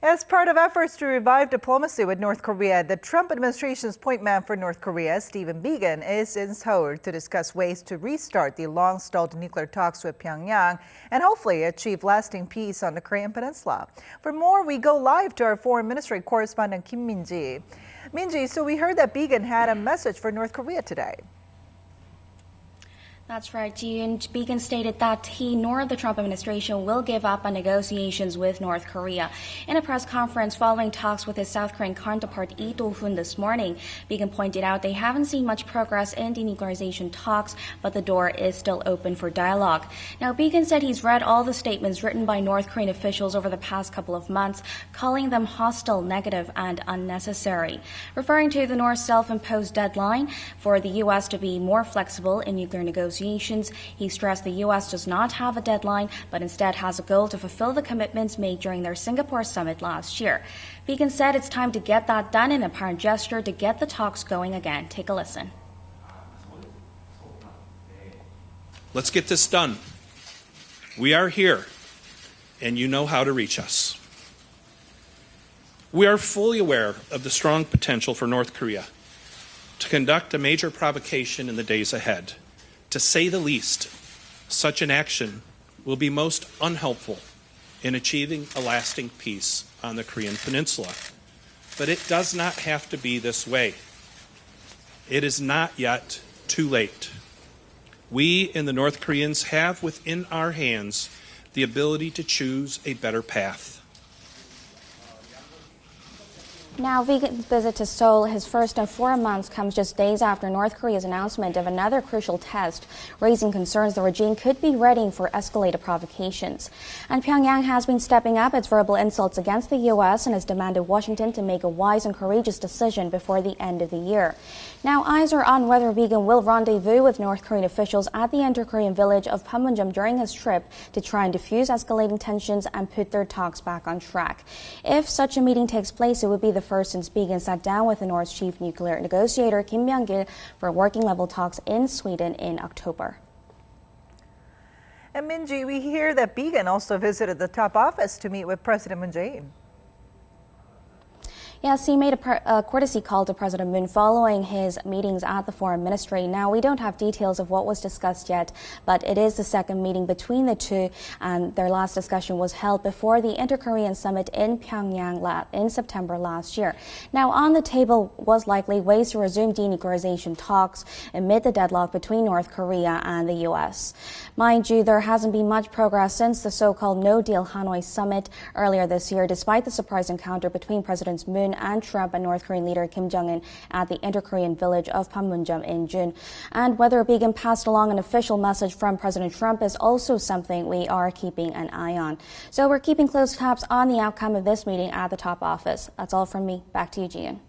As part of efforts to revive diplomacy with North Korea, the Trump administration's point man for North Korea, Biegun, is in Seoul to discuss ways to restart the long-stalled nuclear talks with Pyongyang and hopefully achieve lasting peace on the Korean Peninsula. For more, we go live to our foreign ministry correspondent Kim Min-ji. Min-ji, so we heard that Biegun had a message for North Korea today. That's right, Ji. Biegun stated that he nor the Trump administration will give up on negotiations with North Korea. In a press conference following talks with his South Korean counterpart Lee Do-hoon this morning, Biegun pointed out they haven't seen much progress in denuclearization talks, but the door is still open for dialogue. Now, Biegun said he's read all the statements written by North Korean officials over the past couple of months, calling them hostile, negative, and unnecessary. Referring to the North's self-imposed deadline for the U.S. to be more flexible in nuclear negotiations, he stressed the U.S. does not have a deadline, but instead has a goal to fulfill the commitments made during their Singapore summit last year. Biegun said it's time to get that done in an apparent gesture to get the talks going again. Take a listen. Let's get this done. We are here, and you know how to reach us. We are fully aware of the strong potential for North Korea to conduct a major provocation in the days ahead. To say the least, such an action will be most unhelpful in achieving a lasting peace on the Korean Peninsula. But it does not have to be this way. It is not yet too late. We and the North Koreans have within our hands the ability to choose a better path. Now, Biegun's visit to Seoul, his first in 4 months, comes just days after North Korea's announcement of another crucial test, raising concerns the regime could be ready for escalated provocations. And Pyongyang has been stepping up its verbal insults against the U.S. and has demanded Washington to make a wise and courageous decision before the end of the year. Now, eyes are on whether Biegun will rendezvous with North Korean officials at the inter-Korean village of Pyeongyang during his trip to try and diffuse escalating tensions and put their talks back on track. If such a meeting takes place, it would be the first since Biegun sat down with the North's chief nuclear negotiator Kim Myung-gil for working-level talks in Sweden in October. And Min-ji, we hear that Biegun also visited the top office to meet with President Moon Jae-in. Yes, he made a courtesy call to President Moon following his meetings at the Foreign Ministry. Now, we don't have details of what was discussed yet, but it is the second meeting between the two, and their last discussion was held before the Inter-Korean Summit in Pyongyang in September last year. Now, on the table was likely ways to resume denuclearization talks amid the deadlock between North Korea and the U.S. Mind you, there hasn't been much progress since the so-called no-deal Hanoi summit earlier this year, despite the surprise encounter between Presidents Moon and Trump and North Korean leader Kim Jong-un at the inter-Korean village of Pyeongyang in June. And whether Biegun passed along an official message from President Trump is also something we are keeping an eye on. So we're keeping close tabs on the outcome of this meeting at the top office. That's all from me. Back to you, Gian.